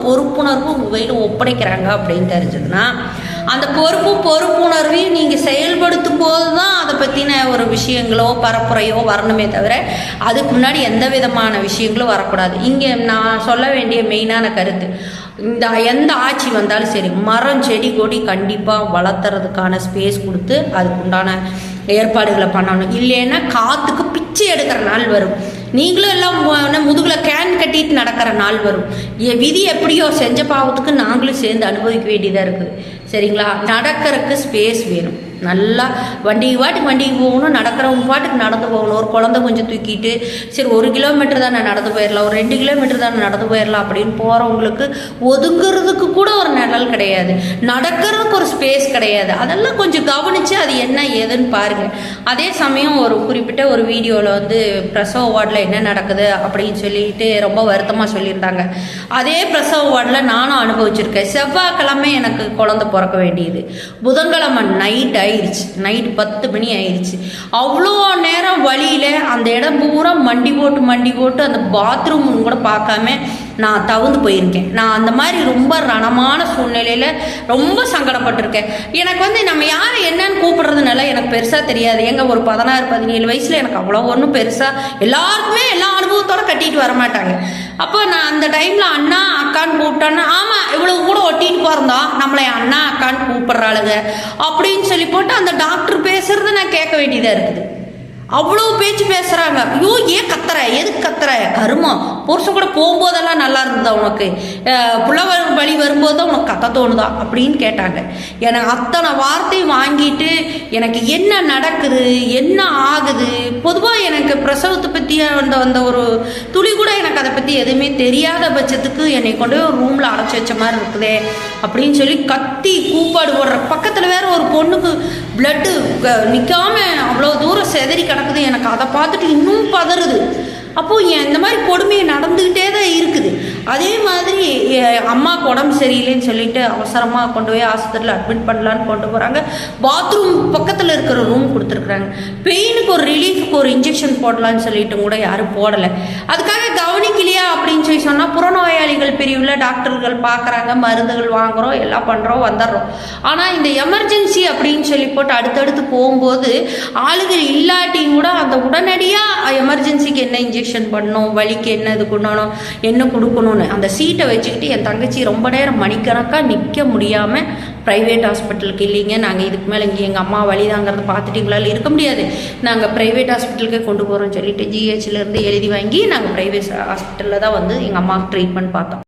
பொறுப்புணர்வு உங்கள் கையில் ஒப்படைக்கிறாங்க அப்படின்னு தெரிஞ்சதுன்னா அந்த பொறுப்புணர்வையும் நீங்கள் செயல்படுத்தும் போது தான் அதை பற்றின ஒரு விஷயங்களோ பரப்புரையோ வரணுமே தவிர அதுக்கு முன்னாடி எந்த விதமான விஷயங்களும் வரக்கூடாது. இங்கே நான் சொல்ல வேண்டிய மெயினான கருத்து, எந்த ஆட்சி வந்தாலும் சரி மரம் செடி கொடி கண்டிப்பாக வளர்த்துறதுக்கான ஸ்பேஸ் கொடுத்து அதுக்கு உண்டான ஏற்பாடுகளை பண்ணணும். இல்லைன்னா காற்றுக்கு பிச்சை எடுக்கிற நாள் வரும். நீங்களும் எல்லாம் முதுகில் கேன் கட்டிட்டு நடக்கிற நாள் வரும். விதி எப்படியோ செஞ்ச பாவத்துக்கு நாங்களும் சேர்ந்து அனுபவிக்க வேண்டியதாக இருக்குது. சரிங்களா? நடக்கிறதுக்கு ஸ்பேஸ் வேணும். நல்லா வண்டிக்கு போகணும், நடக்கிறவங்க பாட்டுக்கு நடந்து போகணும். ஒரு குழந்தை கொஞ்சம் தூக்கிட்டு சரி 1 கிலோமீட்டர் தானே நடந்து போயிடலாம், ஒரு 2 கிலோமீட்டர் தானே நடந்து போயிடலாம் அப்படின்னு போகிறவங்களுக்கு ஒதுங்கிறதுக்கு கூட ஒரு நிழல் கிடையாது, நடக்கிறதுக்கு ஒரு ஸ்பேஸ் கிடையாது. அதெல்லாம் கொஞ்சம் கவனித்து அது என்ன ஏதுன்னு பாருங்கள். அதே சமயம் ஒரு குறிப்பிட்ட ஒரு வீடியோவில் பிரசவ வார்டில் என்ன நடக்குது அப்படின்னு சொல்லிட்டு ரொம்ப வருத்தமாக சொல்லியிருந்தாங்க. அதே பிரசவ வார்டில் நானும் அனுபவிச்சிருக்கேன். செவ்வாய்க்கிழமை எனக்கு குழந்தை பிறக்க வேண்டியது, புதன்கிழமை நைட் நைட் 10 மணி ஆயிடுச்சு. அவ்வளோ நேரம் வழியில் அந்த இடம் பூரா மண்டி போட்டு அந்த பாத்ரூம் கூட பார்க்காம நான் தவுந்து போயிருக்கேன். நான் அந்த மாதிரி ரொம்ப ரணமான சூழ்நிலையில் ரொம்ப சங்கடப்பட்டிருக்கேன். எனக்கு நம்ம யாரை என்னன்னு கூப்பிடுறதுனால எனக்கு பெருசாக தெரியாது. ஒரு 16-17 வயசில் எனக்கு அவ்வளோ ஒன்றும் பெருசாக எல்லாருக்குமே எல்லா அனுபவத்தோடு கட்டிட்டு வரமாட்டாங்க. அப்போ நான் அந்த டைமில் அண்ணா அக்கான்னு கூப்பிட்டேன்னா ஆமாம் இவ்வளவு கூட ஒட்டிட்டு போகிறதா நம்மளை அண்ணா அக்கான்னு கூப்பிட்றாளுங்க அப்படின்னு சொல்லி போட்டு அந்த டாக்டர் பேசுறத நான் கேட்க வேண்டியதாக இருக்குது. அவ்வளோ பேச்சு பேசுகிறாங்க. ஐயோ ஏன் கத்துற, எதுக்கு கத்துற, கருமம் புருஷன் கூட போகும்போதெல்லாம் நல்லா இருந்ததா உனக்கு, புள்ள வழி வரும்போது உனக்கு கத்த தோணுதா அப்படின்னு கேட்டாங்க. எனக்கு அத்தனை வார்த்தையும் வாங்கிட்டு எனக்கு என்ன நடக்குது என்ன ஆகுது, பொதுவாக எனக்கு பிரசவத்தை பற்றி அந்த ஒரு துளி கூட எனக்கு அதை பற்றி எதுவுமே தெரியாத பட்சத்துக்கு என்னை கொண்டு போய் ஒரு ரூமில் அடைச்சி வச்ச மாதிரி இருக்குதே அப்படின்னு சொல்லி கத்தி கூப்பாடு போடுற. பக்கத்தில் வேற ஒரு பொண்ணுக்கு பிளட்டு நிற்காம அவ்வளோ தூரம் செதறி கிடக்குது. எனக்கு அதை பார்த்துட்டு இன்னும் பதறுது. அப்போது இந்த மாதிரி கொடுமையை நடந்துக்கிட்டே தான் இருக்குது. அதே மாதிரி அம்மாவுக்கு உடம்பு சரியில்லைன்னு சொல்லிட்டு அவசரமாக கொண்டு போய் ஆஸ்பத்திரியில் அட்மிட் பண்ணலான்னு கொண்டு போகிறாங்க. பாத்ரூம் பக்கத்தில் இருக்கிற ரூம் கொடுத்துருக்குறாங்க. பெயினுக்கு ஒரு ரிலீஃபுக்கு ஒரு இன்ஜெக்ஷன் போடலான்னு சொல்லிட்டு கூட யாரும் போடலை. அதுக்காக கவனிக்கலையா அப்படின்னு சொல்லி சொன்னால் புறநோயாளிகள் பிரிவில் டாக்டர்கள் பார்க்குறாங்க, மருந்துகள் வாங்குகிறோம், எல்லாம் பண்ணுறோம், வந்துடுறோம். ஆனால் இந்த எமர்ஜென்சி அப்படின்னு சொல்லி போட்டு அடுத்தடுத்து போகும்போது ஆளுகள் இல்லாட்டியும் கூட அந்த உடனடியாக எமர்ஜென்சிக்கு என்ன இன்ஜெக்ஷன் பண்ணணும், வலிக்கு என்ன இது பண்ணணும், என்ன கொடுக்கணும்னு அந்த சீட்டை வச்சுக்கிட்டு என் தங்கச்சி ரொம்ப நேரம் மணிக்கணக்காக நிற்க முடியாமல் ப்ரைவேட் ஹாஸ்பிட்டலுக்கு இல்லைங்க நாங்கள் இதுக்கு மேலே இங்கே எங்கள் அம்மா வலிதாங்கிறத பார்த்துட்டு எங்களால் இருக்க முடியாது, நாங்கள் ப்ரைவேட் ஹாஸ்பிட்டலுக்கே கொண்டு போகிறோம்னு சொல்லிட்டு ஜிஹெச்லேருந்து எழுதி வாங்கி நாங்கள் ப்ரைவேட் ஹாஸ்பிட்டலில் தான் எங்கள் அம்மாவுக்கு ட்ரீட்மெண்ட் பார்த்தோம்.